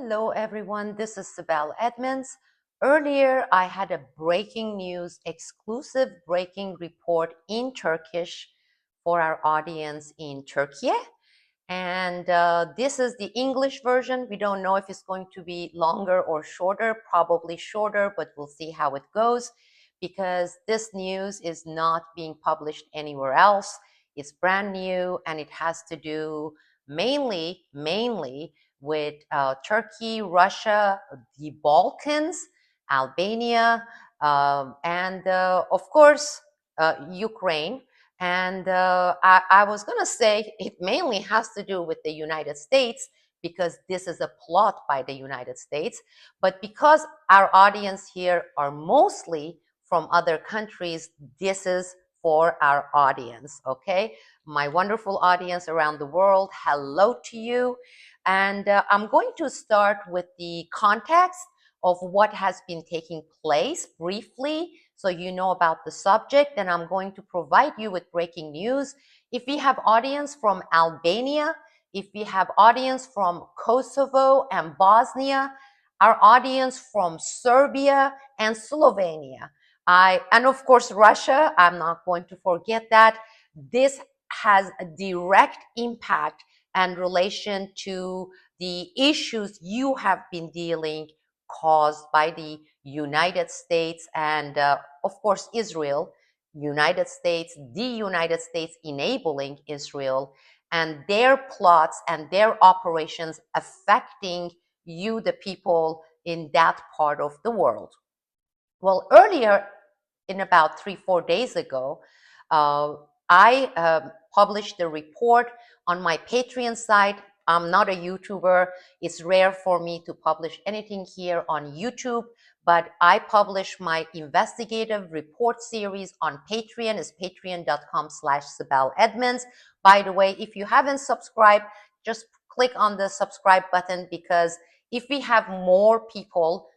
Hello, everyone. This is Sibel Edmonds. Earlier, I had a breaking news, exclusive breaking report in Turkish for our audience in Turkey. And this is the English version. We don't know if it's going to be longer or shorter, probably shorter, but we'll see how it goes because this news is not being published anywhere else. It's brand new and it has to do mainly with Turkey, Russia, the Balkans, Albania, and of course, Ukraine. And I was going to say it mainly has to do with the United States because this is a plot by the United States. But because our audience here are mostly from other countries, this is for our audience, okay? My wonderful audience around the world, hello to you. And I'm going to start with the context of what has been taking place briefly so you know about the subject, and I'm going to provide you with breaking news. If we have audience from Albania, if we have audience from Kosovo and Bosnia, our audience from Serbia and Slovenia, and of course Russia, I'm not going to forget that. This has a direct impact and relation to the issues you have been dealing caused by the United States and of course Israel, United States, the United States enabling Israel and their plots and their operations affecting you, the people in that part of the world. Well, earlier, in about 3-4 days ago, I published a report on my Patreon site. I'm not a YouTuber. It's rare for me to publish anything here on YouTube, but I publish my investigative report series on Patreon. It's patreon.com/Sibel Edmonds. By the way, if you haven't subscribed, just click on the subscribe button because if we have more people,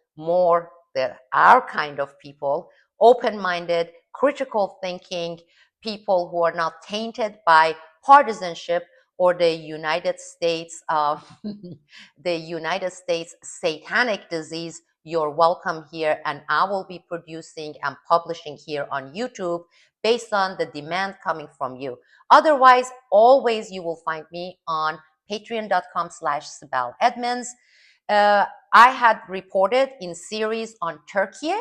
our kind of people, open-minded, critical thinking, people who are not tainted by partisanship or the United States, the United States satanic disease, you're welcome here, and I will be producing and publishing here on YouTube based on the demand coming from you. Otherwise, always you will find me on patreon.com/Sibel Edmonds. I had reported in series on Turkey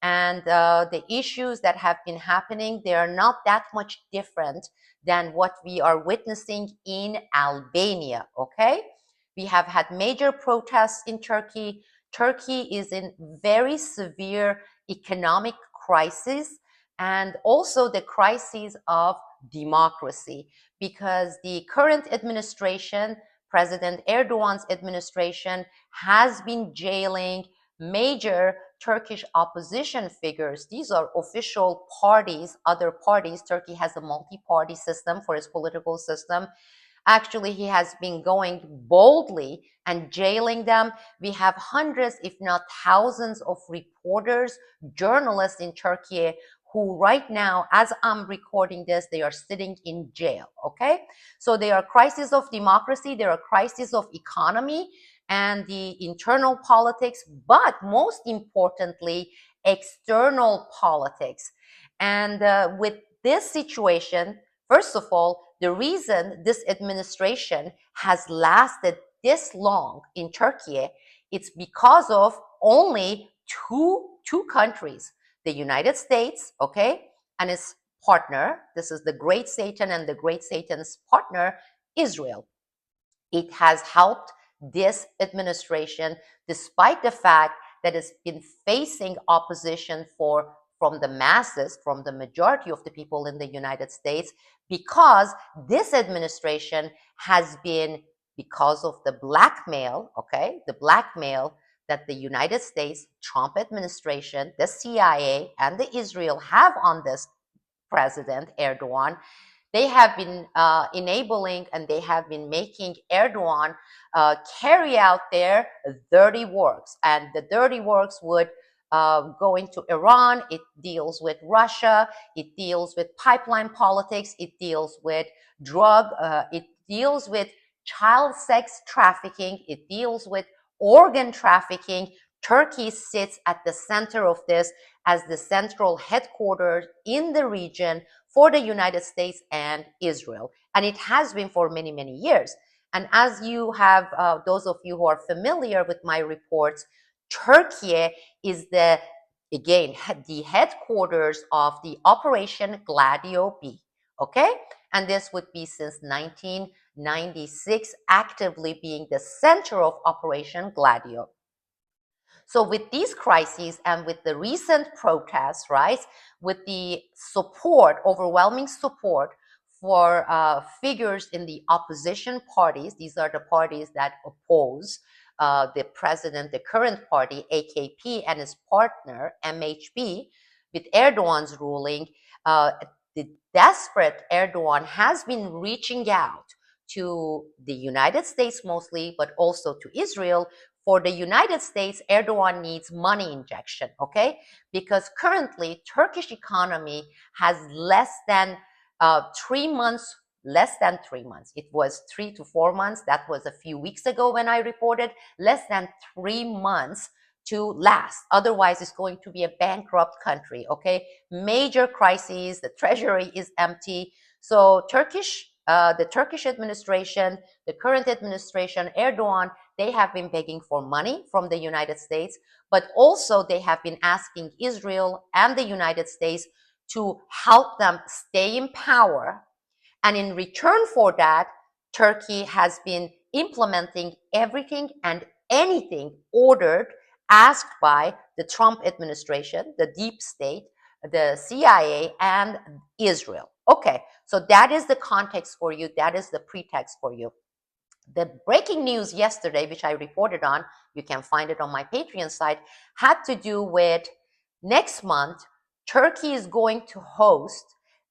and the issues that have been happening, they are not that much different than what we are witnessing in Albania, okay? We have had major protests in Turkey. Turkey is in very severe economic crisis and also the crisis of democracy because the current administration, President Erdogan's administration, has been jailing major Turkish opposition figures. These are official parties, other parties. Turkey has a multi-party system for its political system. Actually, he has been going boldly and jailing them. We have hundreds, if not thousands, of reporters, journalists in Turkey who right now, as I'm recording this, they are sitting in jail, okay? So there are crises of democracy, there are crises of economy and the internal politics, but most importantly, external politics. And with this situation, first of all, the reason this administration has lasted this long in Turkey, it's because of only two countries, the United States, okay, and its partner. This is the Great Satan and the Great Satan's partner, Israel. It has helped this administration, despite the fact that it's been facing opposition from the masses, from the majority of the people in the United States, because this administration has been, because of the blackmail, okay, the blackmail that the United States, Trump administration, the CIA, and the Israel have on this President Erdogan, they have been enabling and they have been making Erdogan carry out their dirty works. And the dirty works would go into Iran, it deals with Russia, it deals with pipeline politics, it deals with drug, it deals with child sex trafficking, it deals with organ trafficking. Turkey sits at the center of this as the central headquarters in the region for the United States and Israel. And it has been for many, many years. And as you have, those of you who are familiar with my reports, Turkey is again, the headquarters of the Operation Gladio B. Okay? And this would be since 1996, actively being the center of Operation Gladio. So with these crises and with the recent protests, right, with the support, overwhelming support for figures in the opposition parties, these are the parties that oppose the president, the current party, AKP, and his partner, MHP, with Erdogan's ruling, the desperate Erdogan has been reaching out to the United States mostly, but also to Israel. For the United States, Erdogan needs money injection, okay? Because currently, Turkish economy has less than 3 months, less than 3 months. It was 3 to 4 months. That was a few weeks ago when I reported. Less than 3 months to last. Otherwise, it's going to be a bankrupt country, okay? Major crises, the treasury is empty. So the Turkish administration, the current administration, Erdogan, they have been begging for money from the United States, but also they have been asking Israel and the United States to help them stay in power. And in return for that, Turkey has been implementing everything and anything ordered, asked by the Trump administration, the deep state, the CIA, and Israel. Okay, so that is the context for you. That is the pretext for you. The breaking news yesterday, which I reported on, you can find it on my Patreon site, had to do with next month, Turkey is going to host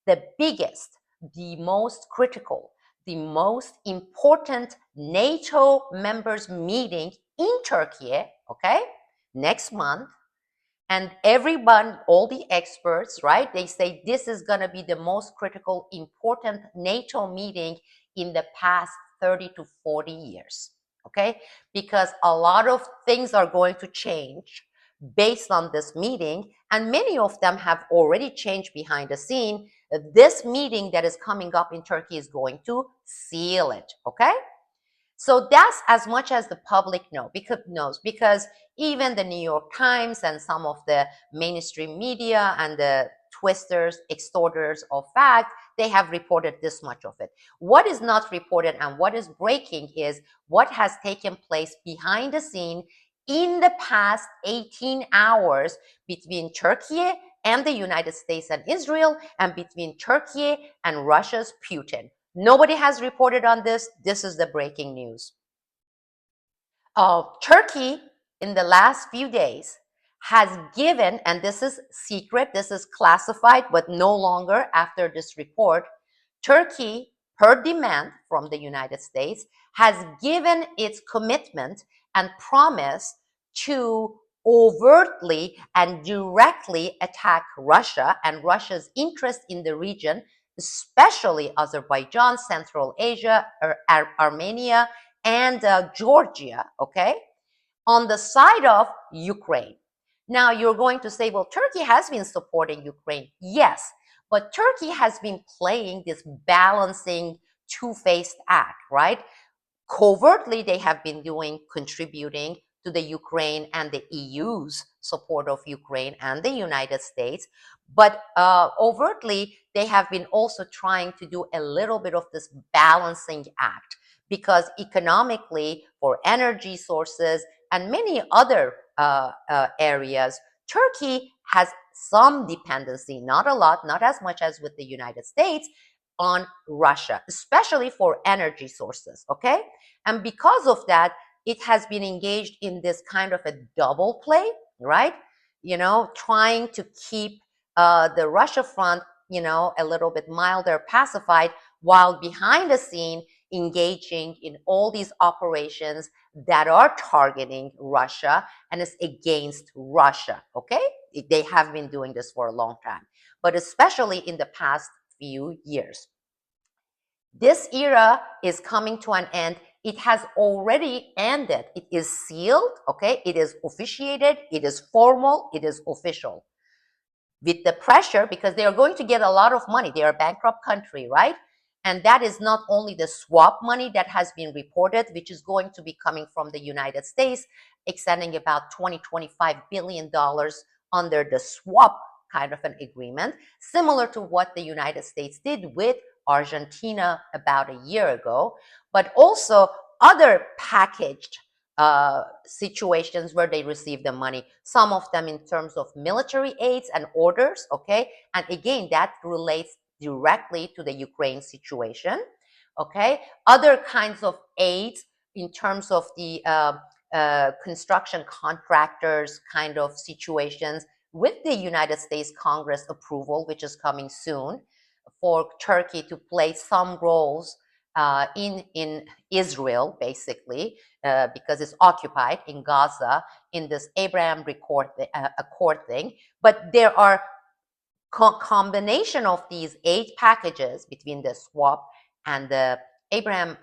the biggest, the most critical, the most important NATO members meeting in Turkey, okay, next month. And everyone, all the experts, right, they say this is going to be the most critical, important NATO meeting in the past 30 to 40 years, okay? Because a lot of things are going to change based on this meeting, and many of them have already changed behind the scene. This meeting that is coming up in Turkey is going to seal it, okay? So that's as much as the public knows, because even the New York Times and some of the mainstream media and the twisters, extorters of fact, they have reported this much of it. What is not reported and what is breaking is what has taken place behind the scene in the past 18 hours between Turkey and the United States and Israel, and between Turkey and Russia's Putin. Nobody has reported on this. This is the breaking news. Turkey, in the last few days, has given, and this is secret, this is classified, but no longer after this report, Turkey, per demand from the United States, has given its commitment and promise to overtly and directly attack Russia and Russia's interest in the region, especially Azerbaijan, Central Asia, Armenia, and Georgia, okay, on the side of Ukraine. Now, you're going to say, well, Turkey has been supporting Ukraine. Yes, but Turkey has been playing this balancing two-faced act, right? Covertly, they have been contributing to the Ukraine and the EU's support of Ukraine and the United States. But overtly, they have been also trying to do a little bit of this balancing act, because economically, for energy sources and many other areas, Turkey has some dependency, not a lot, not as much as with the United States, on Russia, especially for energy sources, okay? And because of that, it has been engaged in this kind of a double play, right? You know, trying to keep the Russia front, you know, a little bit milder, pacified, while behind the scene engaging in all these operations that are targeting Russia and is against Russia, okay? They have been doing this for a long time, but especially in the past few years. This era is coming to an end, It has already ended. It is sealed, okay? It is officiated, it is formal, it is official. With the pressure, because they are going to get a lot of money. They are a bankrupt country, right? And that is not only the swap money that has been reported, which is going to be coming from the United States, extending about $25 billion under the swap kind of an agreement, similar to what the United States did with Argentina about a year ago, but also other packaged situations where they receive the money, some of them in terms of military aids and orders, okay? And again, that relates directly to the Ukraine situation, okay? Other kinds of aids in terms of the construction contractors kind of situations with the United States Congress approval, which is coming soon, for Turkey to play some roles in Israel, basically, because it's occupied in Gaza in this Abraham Accord thing. But there are combination of these 8 packages between the swap and the Abraham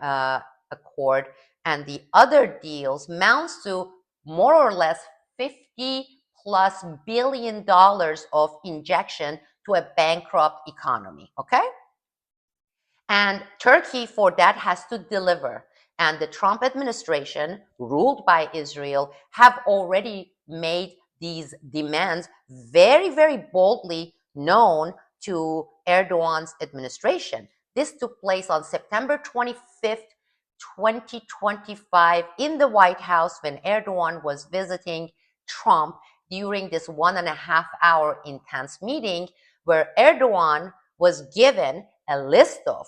Accord and the other deals amounts to more or less $50+ billion of injection to a bankrupt economy, okay? And Turkey, for that, has to deliver. And the Trump administration, ruled by Israel, have already made these demands very, very boldly known to Erdogan's administration. This took place on September 25th, 2025, in the White House when Erdogan was visiting Trump during this 1.5 hour intense meeting, where Erdogan was given a list of,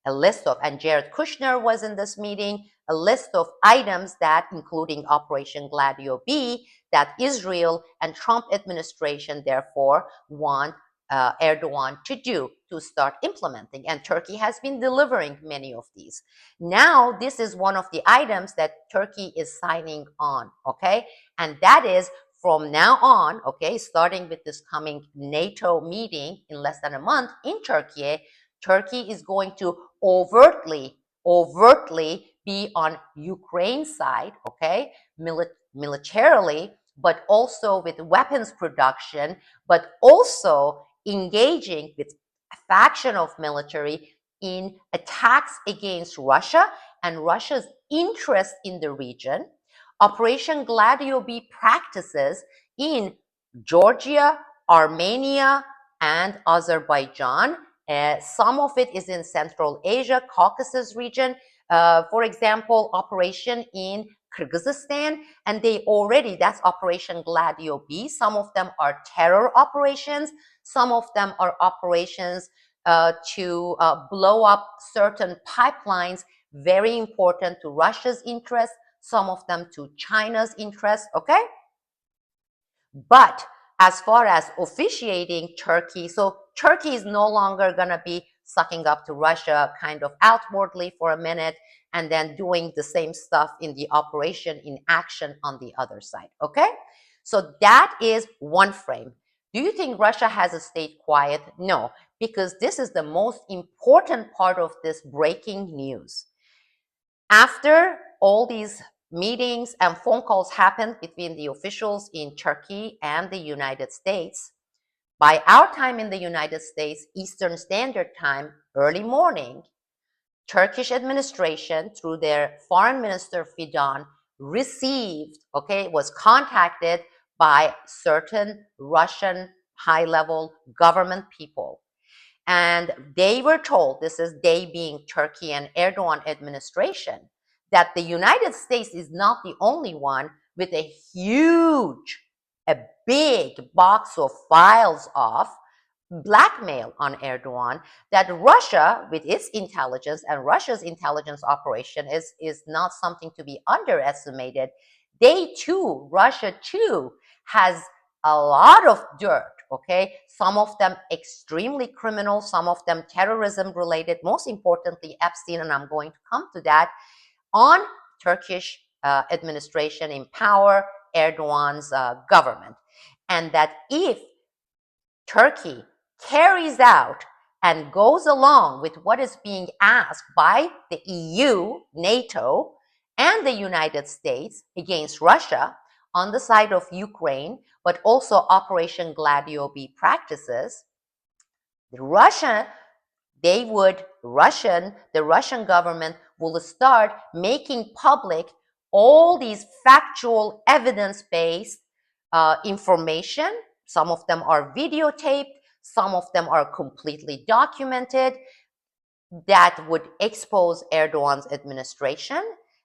and Jared Kushner was in this meeting, a list of items that, including Operation Gladio B, that Israel and Trump administration therefore want Erdogan to do, to start implementing. And Turkey has been delivering many of these. Now, this is one of the items that Turkey is signing on, okay? And that is from now on, okay, starting with this coming NATO meeting in less than a month in Turkey, Turkey is going to overtly be on Ukraine's side, okay, militarily, but also with weapons production, but also engaging with a faction of military in attacks against Russia and Russia's interest in the region. Operation Gladio B practices in Georgia, Armenia, and Azerbaijan. Some of it is in Central Asia, Caucasus region. For example, operation in Kyrgyzstan, and that's Operation Gladio B. Some of them are terror operations. Some of them are operations to blow up certain pipelines, very important to Russia's interest, some of them to China's interest, okay? But as far as officiating Turkey, so Turkey is no longer going to be sucking up to Russia kind of outwardly for a minute and then doing the same stuff in the operation in action on the other side, okay? So that is one frame. Do you think Russia has stayed quiet? No, because this is the most important part of this breaking news. After all these meetings and phone calls happened between the officials in Turkey and the United States, by our time in the United States, Eastern Standard Time, early morning, Turkish administration, through their foreign minister Fidan, was contacted by certain Russian high-level government people. And they were told, this is they being Turkey and Erdogan administration, that the United States is not the only one with a big box of files of blackmail on Erdogan, that Russia, with its intelligence, and Russia's intelligence operation is not something to be underestimated. Russia too, has a lot of dirt, okay? Some of them extremely criminal, some of them terrorism related, most importantly, Epstein, and I'm going to come to that, on Turkish administration in power, Erdogan's government. And that if Turkey carries out and goes along with what is being asked by the EU, NATO, and the United States against Russia on the side of Ukraine, but also Operation Gladio B practices, the Russian government will start making public all these factual evidence-based information. Some of them are videotaped, some of them are completely documented, that would expose Erdogan's administration,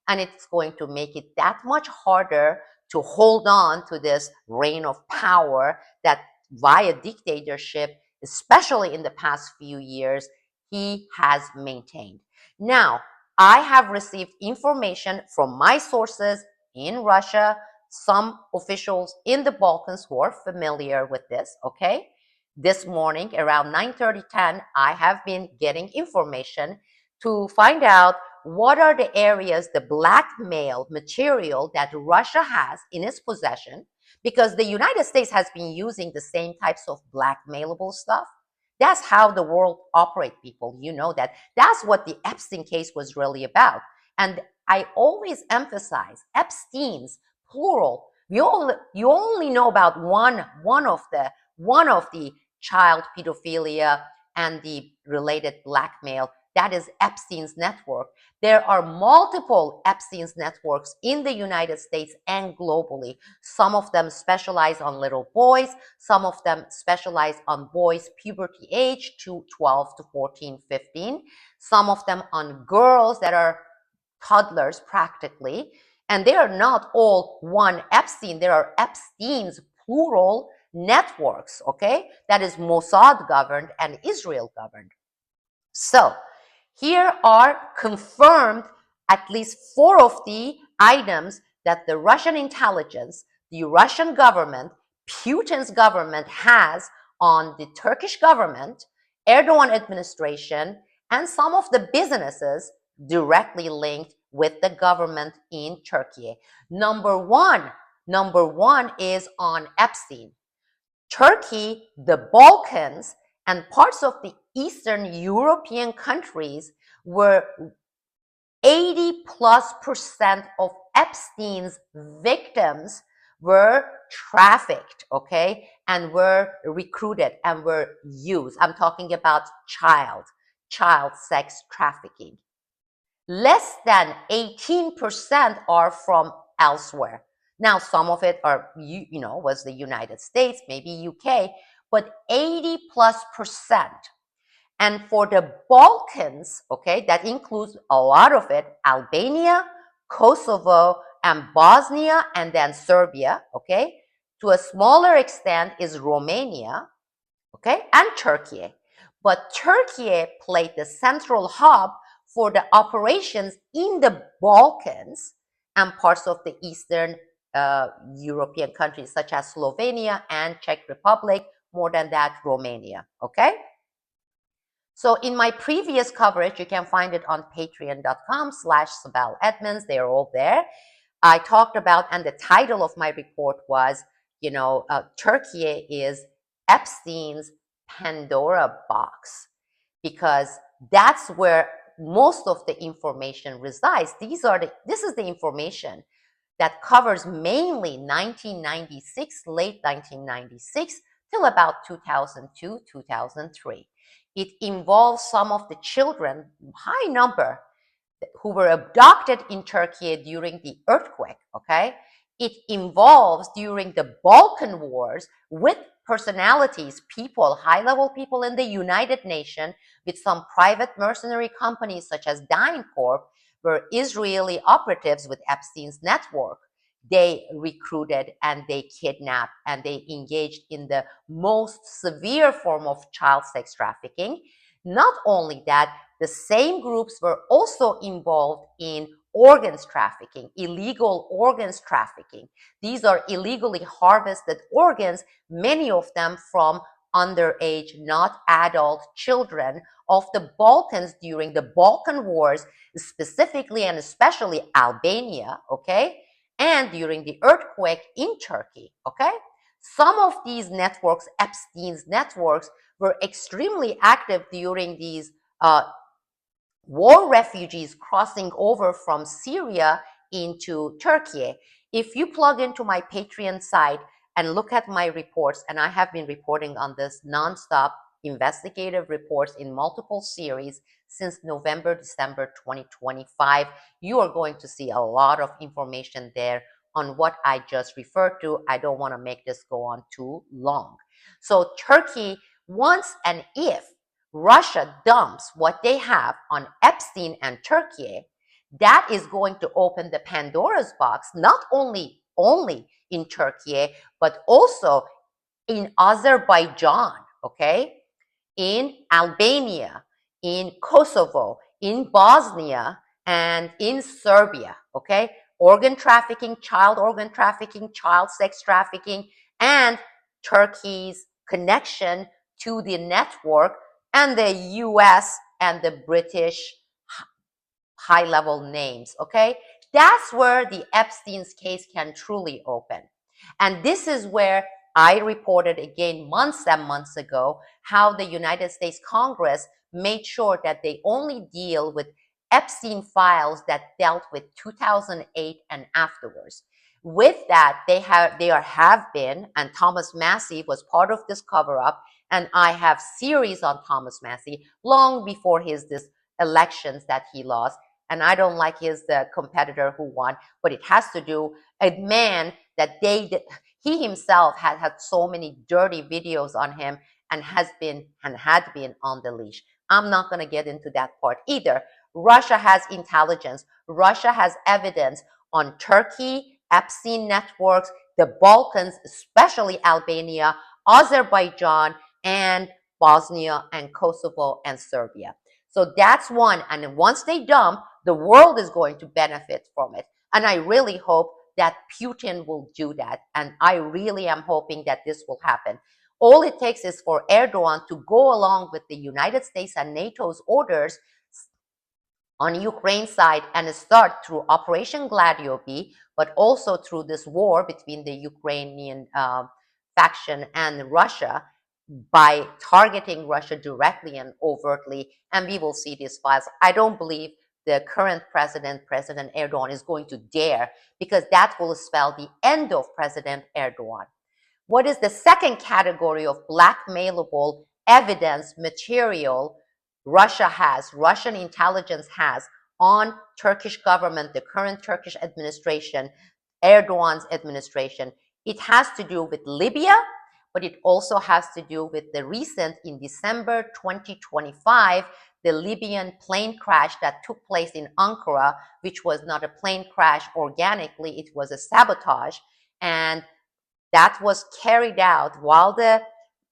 and it's going to make it that much harder to hold on to this reign of power that via dictatorship, especially in the past few years, he has maintained. Now, I have received information from my sources in Russia, some officials in the Balkans who are familiar with this, okay? This morning around 9:30, 10, I have been getting information to find out what are the areas, the blackmail material that Russia has in its possession, because the United States has been using the same types of blackmailable stuff. That's how the world operates, people. You know that. That's what the Epstein case was really about. And I always emphasize Epstein's plural. You only know about one of the child pedophilia and the related blackmail. That is Epstein's network. There are multiple Epstein's networks in the United States and globally. Some of them specialize on little boys. Some of them specialize on boys' puberty age to 12 to 14, 15. Some of them on girls that are toddlers practically. And they are not all one Epstein. There are Epstein's plural networks, okay? That is Mossad governed and Israel governed. So here are confirmed at least 4 of the items that the Russian intelligence, the Russian government, Putin's government has on the Turkish government, Erdogan administration, and some of the businesses directly linked with the government in Turkey. Number one is on Epstein. Turkey, the Balkans, and parts of the Eastern European countries were 80+% of Epstein's victims were trafficked, okay, and were recruited and were used. I'm talking about child sex trafficking. Less than 18% are from elsewhere. Now, some of it are, was the United States, maybe UK, but 80+%. And for the Balkans, okay, that includes a lot of it, Albania, Kosovo, and Bosnia, and then Serbia, okay? To a smaller extent is Romania, okay, and Turkey. But Turkey played the central hub for the operations in the Balkans and parts of the Eastern European countries such as Slovenia and Czech Republic, more than that, Romania, okay? So in my previous coverage, you can find it on patreon.com/Sibel Edmonds. They're all there. I talked about, and the title of my report was, Turkey is Epstein's Pandora box, because that's where most of the information resides. This is the information that covers mainly 1996, late 1996, till about 2002, 2003. It involves some of the children, high number, who were abducted in Turkey during the earthquake, okay? It involves during the Balkan Wars with personalities, people, high-level people in the United Nations, with some private mercenary companies such as DynCorp, were Israeli operatives with Epstein's network. They recruited and they kidnapped and they engaged in the most severe form of child sex trafficking. Not only that, the same groups were also involved in organs trafficking, illegal organs trafficking. These are illegally harvested organs, many of them from underage, not adult children of the Balkans during the Balkan Wars, specifically and especially Albania, okay? And during the earthquake in Turkey, okay? Some of these networks, Epstein's networks, were extremely active during these war refugees crossing over from Syria into Turkey. If you plug into my Patreon site and look at my reports, and I have been reporting on this nonstop investigative reports in multiple series since November, December 2025, you are going to see a lot of information there on what I just referred to. I don't want to make this go on too long. So Turkey, once and if Russia dumps what they have on Epstein and Turkey, that is going to open the Pandora's box, not only in Turkey, but also in Azerbaijan, okay? In Albania, in Kosovo, in Bosnia, and in Serbia, okay? Organ trafficking, child sex trafficking, and Turkey's connection to the network and the US and the British high level names, okay? That's where the Epstein's case can truly open. And this is where I reported again months and months ago how the United States Congress made sure that they only deal with Epstein files that dealt with 2008 and afterwards. With that, there have been, and Thomas Massie was part of this cover-up, and I have series on Thomas Massie long before his this elections that he lost. And I don't like his competitor who won, but it has to do a man that he himself had so many dirty videos on him and had been on the leash. I'm not going to get into that part either. Russia has intelligence. Russia has evidence on Turkey, Epstein networks, the Balkans, especially Albania, Azerbaijan, and Bosnia and Kosovo and Serbia. So that's one. And once they dump, the world is going to benefit from it. And I really hope that Putin will do that. And I really am hoping that this will happen. All it takes is for Erdogan to go along with the United States and NATO's orders on Ukraine side and start through Operation Gladio B, but also through this war between the Ukrainian faction and Russia by targeting Russia directly and overtly, and we will see these files. I don't believe the current president, President Erdogan, is going to dare, because that will spell the end of President Erdogan. What is the second category of blackmailable evidence material Russian intelligence has on Turkish government, the current Turkish administration, Erdogan's administration? It has to do with Libya, but it also has to do with the recent, in December 2025, the Libyan plane crash that took place in Ankara, which was not a plane crash organically, it was a sabotage. And that was carried out while the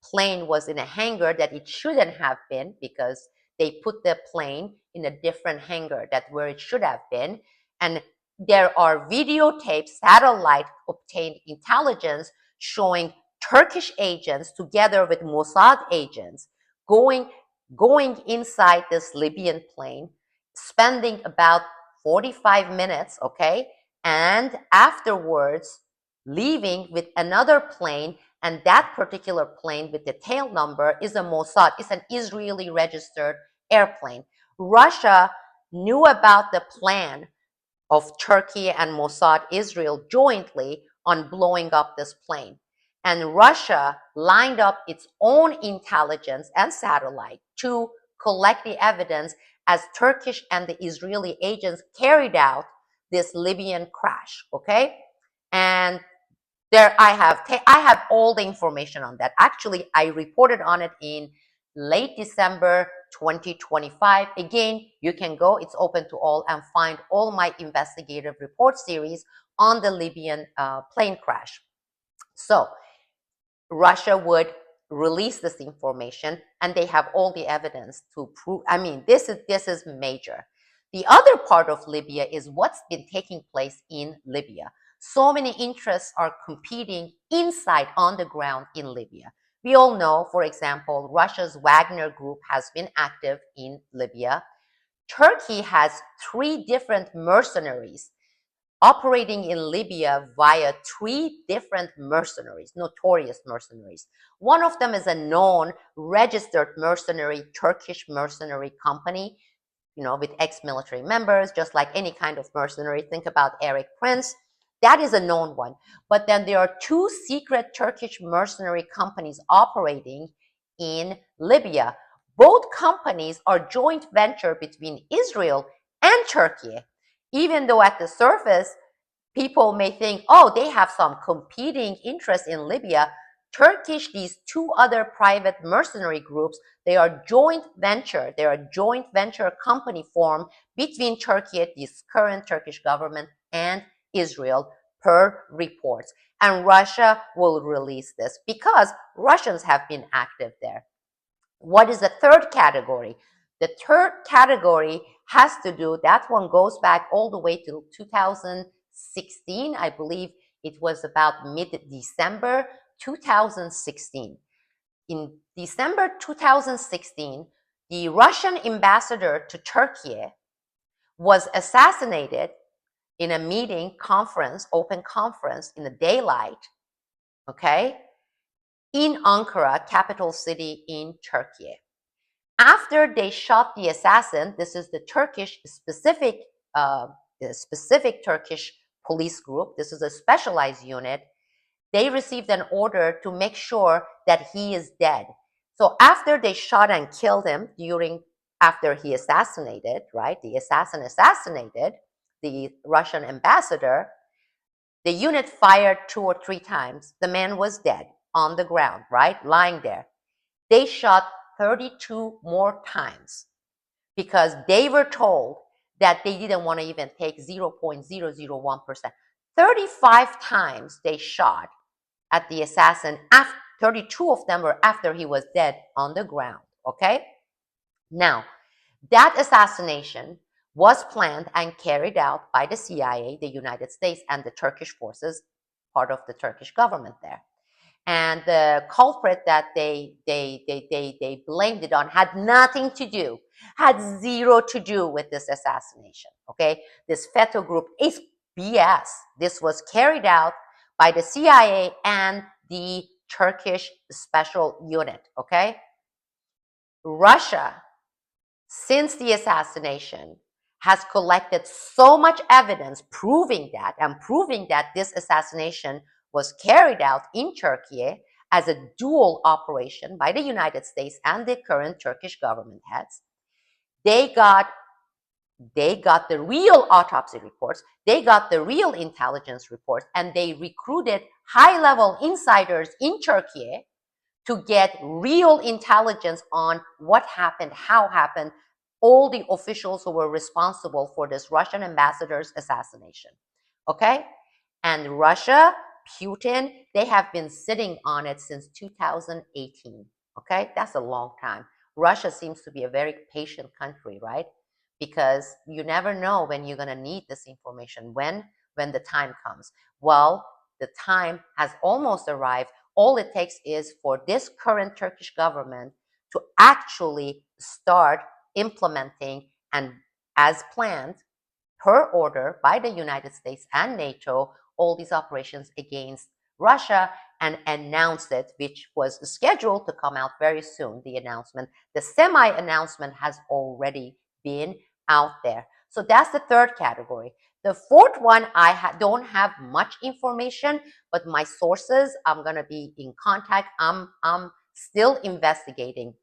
plane was in a hangar that it shouldn't have been, because they put the plane in a different hangar than where it should have been. And there are videotapes, satellite obtained intelligence showing Turkish agents together with Mossad agents going inside this Libyan plane, spending about 45 minutes, okay, and afterwards leaving with another plane, and that particular plane with the tail number is a Mossad, it's an Israeli registered airplane. Russia knew about the plan of Turkey and Mossad Israel jointly on blowing up this plane. And Russia lined up its own intelligence and satellite to collect the evidence as Turkish and the Israeli agents carried out this Libyan crash, okay? And there I have all the information on that. Actually, I reported on it in late December 2025. Again, you can go, it's open to all, and find all my investigative report series on the Libyan plane crash. So Russia would release this information, and they have all the evidence to prove. I mean, this is major. The other part of Libya is what's been taking place in Libya. So many interests are competing inside on the ground in Libya. We all know, for example, Russia's Wagner group has been active in Libya. Turkey has 3 different mercenaries operating in Libya via 3 different mercenaries, notorious mercenaries. One of them is a known registered mercenary, Turkish mercenary company with ex-military members, just like any kind of mercenary. Think about Eric Prince. That is a known one. But then there are two secret Turkish mercenary companies operating in Libya. Both companies are joint venture between Israel and Turkey. Even though at the surface, people may think, oh, they have some competing interests in Libya. Turkish, these two other private mercenary groups, they are joint venture. They are a joint venture company formed between Turkey, this current Turkish government, and Israel per reports. And Russia will release this because Russians have been active there. What is the third category? The third category has to do, that one goes back all the way to 2016. I believe it was about mid-December 2016. In December 2016, the Russian ambassador to Turkey was assassinated in a meeting, conference, open conference in the daylight, okay, in Ankara, capital city in Turkey. After they shot the assassin, this is the Turkish specific Turkish police group. This is a specialized unit. They received an order to make sure that he is dead. So after they shot and killed him after he assassinated, right? The assassin assassinated the Russian ambassador. The unit fired 2 or 3 times. The man was dead on the ground, right? Lying there. They shot 32 more times because they were told that they didn't want to even take 0.001%. 35 times they shot at the assassin. 32 of them were after he was dead on the ground, okay? Now, that assassination was planned and carried out by the CIA, the United States, and the Turkish forces, part of the Turkish government there. And the culprit that they blamed it on had nothing to do, had zero to do with this assassination, okay? This FETÖ group is BS. This was carried out by the CIA and the Turkish special unit, okay? Russia, since the assassination, has collected so much evidence proving that this assassination was carried out in Turkey as a dual operation by the United States and the current Turkish government heads. They got the real autopsy reports, they got the real intelligence reports, and they recruited high-level insiders in Turkey to get real intelligence on what happened, how happened, all the officials who were responsible for this Russian ambassador's assassination. Okay? And Russia, Putin, they have been sitting on it since 2018. Okay? That's a long time. Russia seems to be a very patient country, right? Because you never know when you're going to need this information, when the time comes. Well, the time has almost arrived. All it takes is for this current Turkish government to actually start implementing, and as planned, per order by the United States and NATO, all these operations against Russia, and announce it, which was scheduled to come out very soon, the announcement. The semi-announcement has already been out there. So that's the third category. The fourth one, I don't have much information, but my sources, I'm going to be in contact. I'm still investigating.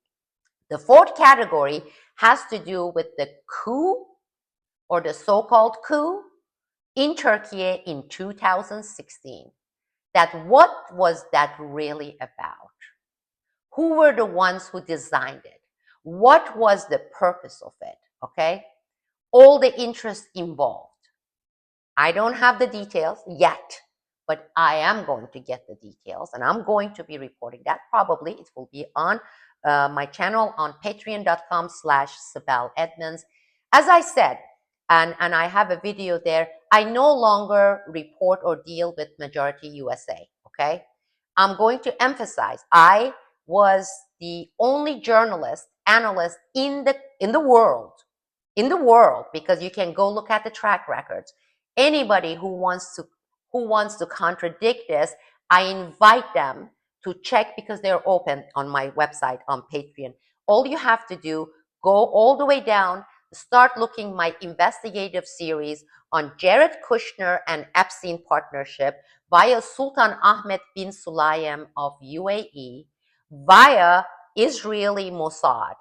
The fourth category has to do with the coup, or the so-called coup in Turkey in 2016. What was that really about? Who were the ones who designed it? What was the purpose of it? Okay? All the interests involved. I don't have the details yet, but I am going to get the details, and I'm going to be reporting that. Probably it will be on my channel on patreon.com/SibelEdmonds. As I said, and I have a video there, I no longer report or deal with Majority USA, okay? I'm going to emphasize, I was the only journalist, analyst in the world, because you can go look at the track records. Anybody who wants to contradict this, I invite them to check, because they're open on my website on Patreon. All you have to do, go all the way down start looking my investigative series on Jared Kushner and Epstein partnership via Sultan Ahmed bin Sulayem of UAE, via Israeli Mossad.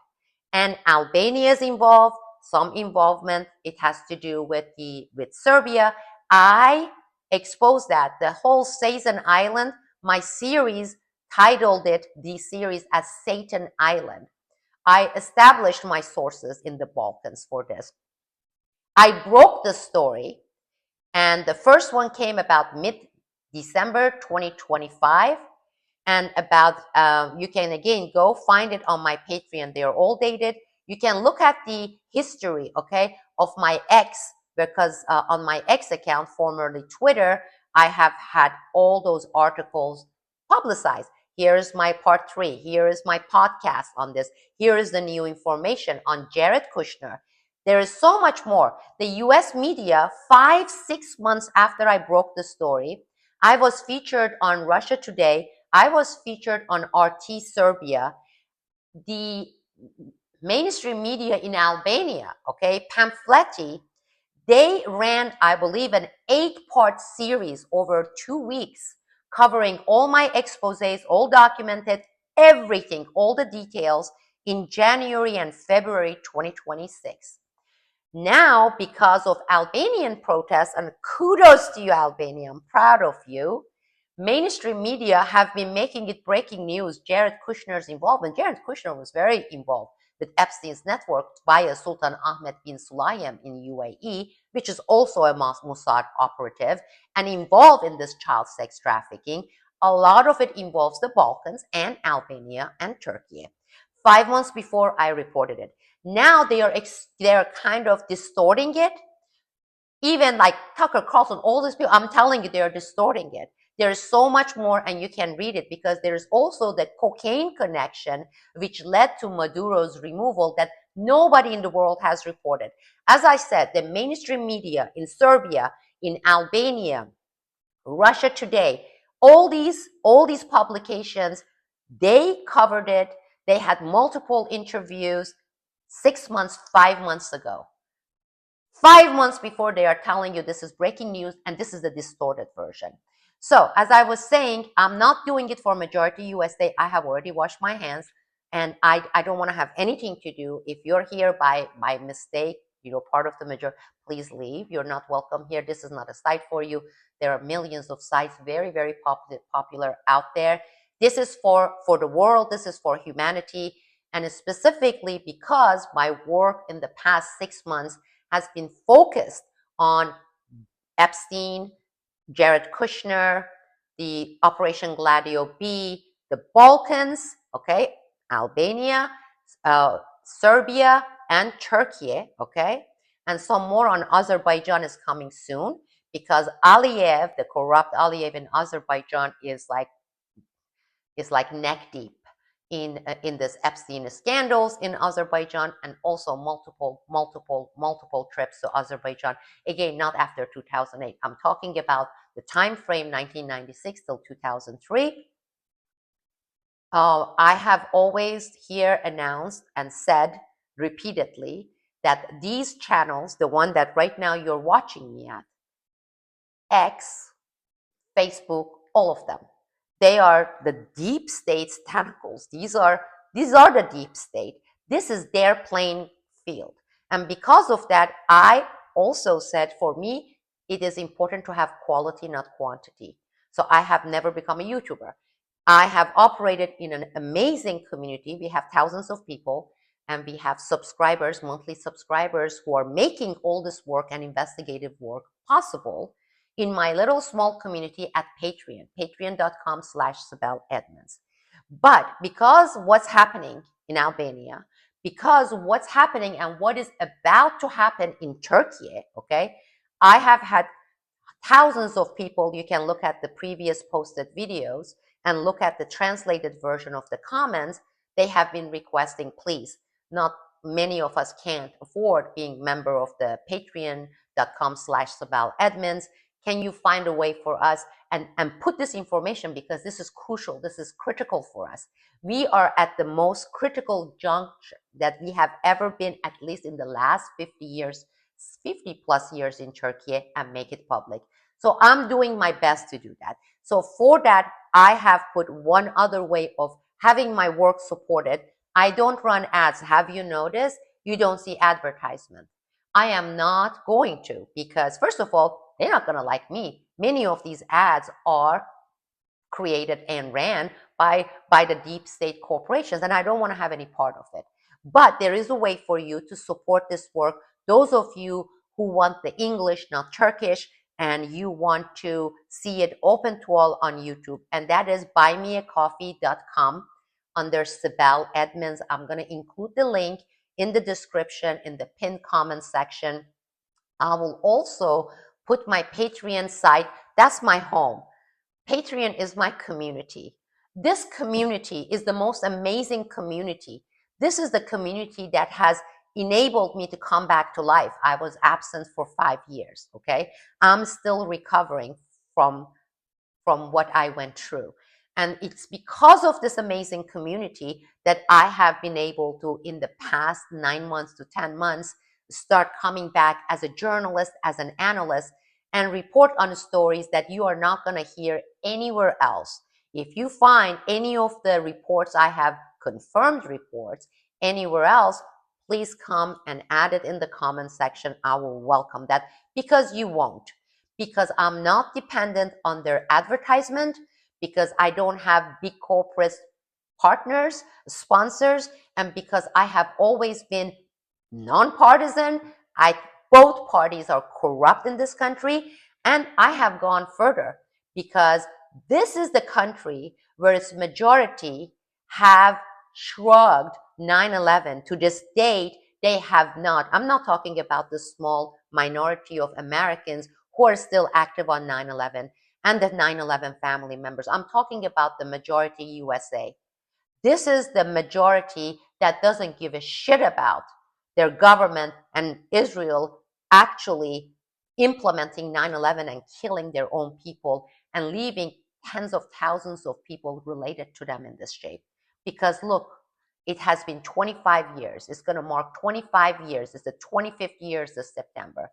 And Albania is involved, some involvement. It has to do with Serbia. I exposed that, the whole Satan Island. My series titled the series as Satan Island. I established my sources in the Balkans for this. I broke the story, and the first one came about mid-December 2025. And about, you can again go find it on my Patreon. They are all dated. You can look at the history, okay, of my ex, because on my ex account, formerly Twitter, I have had all those articles publicized. Here is my part 3. Here is my podcast on this. Here is the new information on Jared Kushner. There is so much more. The US media, 5-6 months after I broke the story, I was featured on Russia Today. I was featured on RT Serbia. The mainstream media in Albania, okay, Pamphletti, they ran, I believe, an 8-part series over 2 weeks, covering all my exposés, all documented, everything, all the details in January and February 2026. Now, because of Albanian protests, and kudos to you, Albania, I'm proud of you, mainstream media have been making it breaking news, Jared Kushner's involvement. Jared Kushner was very involved with Epstein's network via Sultan Ahmed bin Sulayem in UAE, which is also a Mossad operative and involved in this child sex trafficking. A lot of it involves the Balkans and Albania and Turkey. 5 months before I reported it. Now they are kind of distorting it. Even like Tucker Carlson, all these people, I'm telling you, they're distorting it. There's so much more, and you can read it, because there's also the cocaine connection which led to Maduro's removal that nobody in the world has reported. As I said, the mainstream media in Serbia, in Albania, Russia Today, all these publications, they covered it. They had multiple interviews 6 months, 5 months ago. 5 months before, they are telling you this is breaking news and this is the distorted version. So, as I was saying, I'm not doing it for majority USA. I have already washed my hands, and I don't want to have anything to do. If you're here by mistake, you're part of the majority, please leave. You're not welcome here. This is not a site for you. There are millions of sites, very, very popular out there. This is for the world. This is for humanity. And specifically because my work in the past 6 months has been focused on Epstein, Jared Kushner, the Operation Gladio B, the Balkans, okay, Albania, Serbia, and Turkey, okay, and some more on Azerbaijan is coming soon, because Aliyev, the corrupt Aliyev in Azerbaijan, is like neck deep in this Epstein scandals in Azerbaijan, and also multiple trips to Azerbaijan. Again, not after 2008. I'm talking about the time frame 1996 till 2003. I have always here announced and said repeatedly that these channels, the one that right now you're watching me at, X, Facebook, all of them, they are the deep state's tentacles. These are the deep state. This is their playing field. And because of that, I also said, for me, it is important to have quality, not quantity. So I have never become a YouTuber. I have operated in an amazing community. We have thousands of people, and we have subscribers, monthly subscribers, who are making all this work and investigative work possible in my little small community at Patreon, patreon.com/Sibel Edmonds. But because what's happening in Albania, because what's happening and what is about to happen in Turkey, okay, I have had thousands of people. You can look at the previous posted videos and look at the translated version of the comments. They have been requesting, please, not many of us can't afford being member of the patreon.com/Sibel Edmonds. Can you find a way for us and put this information, because this is crucial, this is critical for us. We are at the most critical juncture that we have ever been, at least in the last 50 years, 50 plus years in Turkey, and make it public. So I'm doing my best to do that. So for that, I have put one other way of having my work supported. I don't run ads. Have you noticed? You don't see advertisement. I am not going to, because first of all, they're not going to like me. Many of these ads are created and ran by the deep state corporations, and I don't want to have any part of it. But there is a way for you to support this work. Those of you who want the English, not Turkish, and you want to see it open to all on YouTube, and that is buymeacoffee.com under Sibel Edmonds. I'm going to include the link in the description, in the pinned comment section. I will also put my Patreon site. That's my home. Patreon is my community. This community is the most amazing community. This is the community that has enabled me to come back to life. I was absent for 5 years, okay? I'm still recovering from what I went through. And it's because of this amazing community that I have been able to, in the past 9 months to 10 months, start coming back as a journalist, as an analyst, and report on stories that you are not going to hear anywhere else. If you find any of the reports I have, confirmed reports, anywhere else, please come and add it in the comment section. I will welcome that, because you won't. Because I'm not dependent on their advertisement, because I don't have big corporate partners, sponsors, and because I have always been nonpartisan. Both parties are corrupt in this country, and I have gone further, because this is the country where its majority have shrugged 9/11. To this date, they have not. I'm not talking about the small minority of Americans who are still active on 9/11 and the 9/11 family members. I'm talking about the majority USA. This is the majority that doesn't give a shit about their government and Israel actually implementing 9/11 and killing their own people and leaving tens of thousands of people related to them in this shape. Because look, it has been 25 years. It's going to mark 25 years. It's the 25th year this September.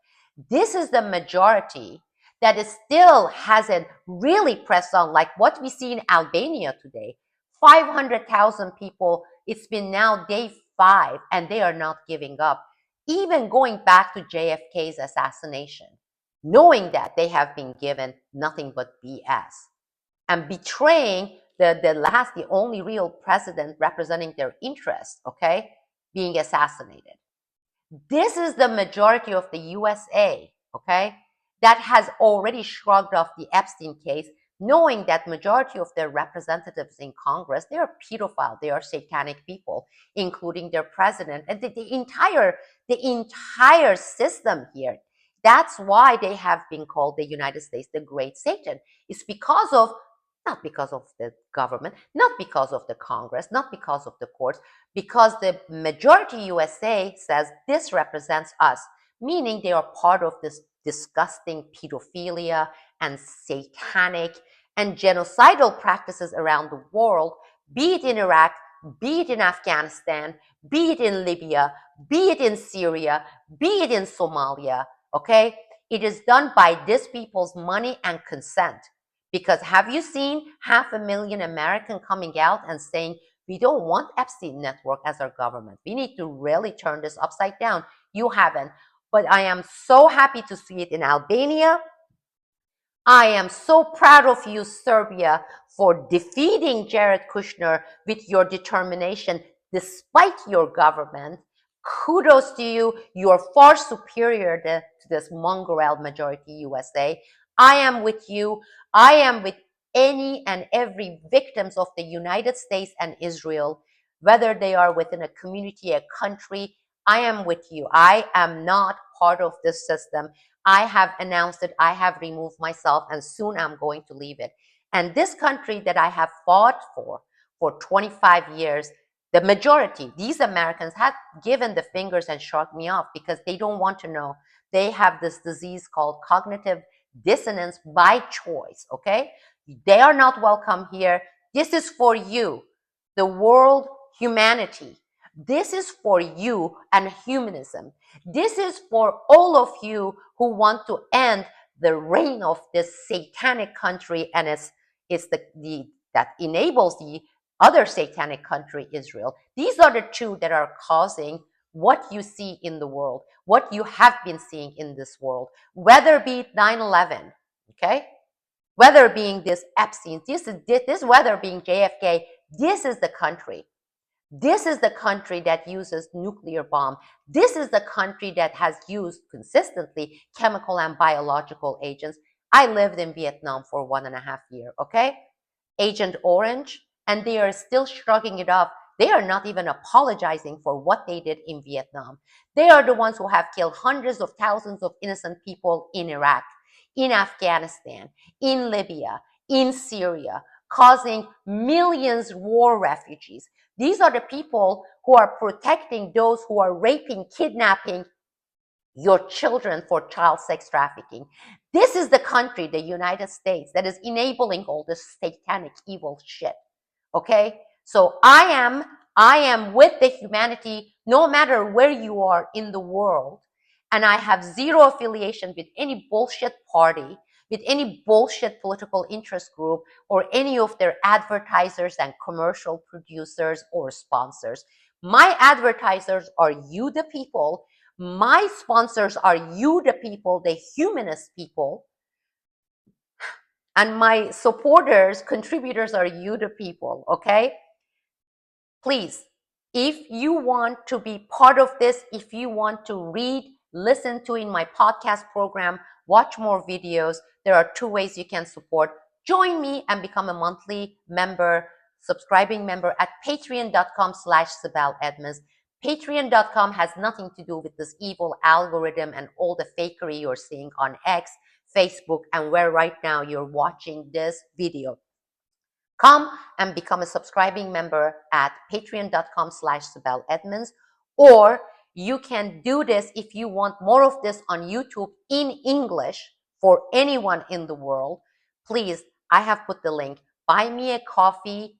This is the majority that is still hasn't really pressed on, like what we see in Albania today. 500,000 people. It's been now day 5, and they are not giving up. Even going back to JFK's assassination, knowing that they have been given nothing but BS and betraying the only real president representing their interests, okay, being assassinated. This is the majority of the USA, okay, that has already shrugged off the Epstein case, knowing that majority of their representatives in Congress, they are pedophile, they are satanic people, including their president and the entire system here. That's why they have been called the United States the Great Satan. It's because of, not because of the government, not because of the Congress, not because of the courts, because the majority USA says this represents us, meaning they are part of this disgusting pedophilia and satanic and genocidal practices around the world, be it in Iraq, be it in Afghanistan, be it in Libya, be it in Syria, be it in Somalia, okay? It is done by these people's money and consent. Because have you seen 500,000 Americans coming out and saying, we don't want Epstein network as our government. We need to really turn this upside down. You haven't. But I am so happy to see it in Albania. I am so proud of you, Serbia, for defeating Jared Kushner with your determination despite your government. Kudos to you. You are far superior to this mongrel majority USA. I am with you. I am with any and every victims of the United States and Israel, whether they are within a community, a country. I am with you. I am not part of this system. I have announced it. I have removed myself, and soon I'm going to leave it. And this country that I have fought for 25 years, the majority, these Americans have given the fingers and shrugged me off because they don't want to know. They have this disease called cognitive dissonance by choice, okay? They are not welcome here. This is for you, the world, humanity. This is for you and humanism. This is for all of you who want to end the reign of this satanic country, and it's the that enables the other satanic country, Israel. These are the two that are causing what you see in the world, what you have been seeing in this world, whether be it 9/11, okay? Whether being this Epstein, this whether being JFK, this is the country. This is the country that uses nuclear bomb. This is the country that has used consistently chemical and biological agents. I lived in Vietnam for 1.5 years, okay? Agent Orange, and they are still shrugging it off. They are not even apologizing for what they did in Vietnam. They are the ones who have killed hundreds of thousands of innocent people in Iraq, in Afghanistan, in Libya, in Syria, causing millions war refugees. These are the people who are protecting those who are raping, kidnapping your children for child sex trafficking. This is the country, the United States, that is enabling all this satanic evil shit. Okay? So I am with the humanity no matter where you are in the world. And I have zero affiliation with any bullshit party, with any bullshit political interest group, or any of their advertisers and commercial producers or sponsors. My advertisers are you, the people. My sponsors are you, the people, the humanist people. And my supporters, contributors are you, the people, okay? Please, if you want to be part of this, if you want to read, listen to in my podcast program, watch more videos, there are 2 ways you can support. Join me and become a monthly member, subscribing member at patreon.com/Sibel Edmonds. Patreon.com has nothing to do with this evil algorithm and all the fakery you're seeing on X, Facebook, and where right now you're watching this video. Come and become a subscribing member at patreon.com/Sibel Edmonds, or you can do this if you want more of this on YouTube in English for anyone in the world. Please, I have put the link, buy me a coffee,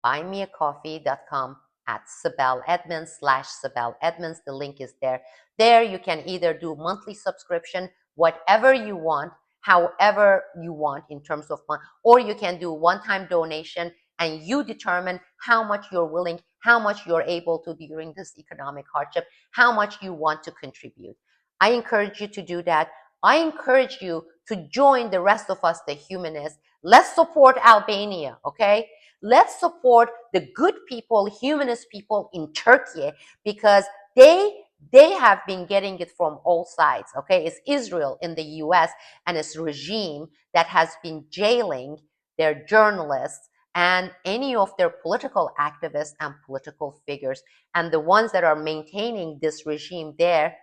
buymeacoffee.com at Sibel Edmonds/Sibel Edmonds. The link is there. There you can either do monthly subscription, whatever you want, however you want in terms of money, or you can do one-time donation and you determine how much you're willing, how much you're able to during this economic hardship, how much you want to contribute. I encourage you to do that. I encourage you to join the rest of us, the humanists. Let's support Albania, okay? Let's support the good people, humanist people in Turkey, because they have been getting it from all sides, okay? It's Israel in the US and its regime that has been jailing their journalists and any of their political activists and political figures. And the ones that are maintaining this regime there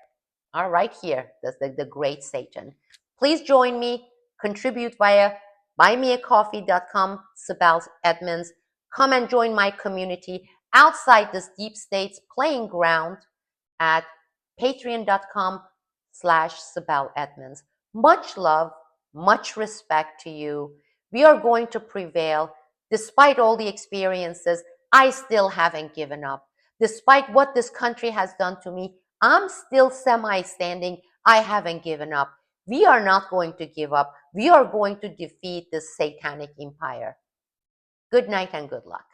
are right here, the great Satan. Please join me, contribute via buymeacoffee.com, Sibel Edmonds. Come and join my community outside this deep state's playing ground at patreon.com/Sibel Edmonds. Much love, much respect to you. We are going to prevail. Despite all the experiences, I still haven't given up. Despite what this country has done to me, I'm still semi-standing. I haven't given up. We are not going to give up. We are going to defeat this satanic empire. Good night and good luck.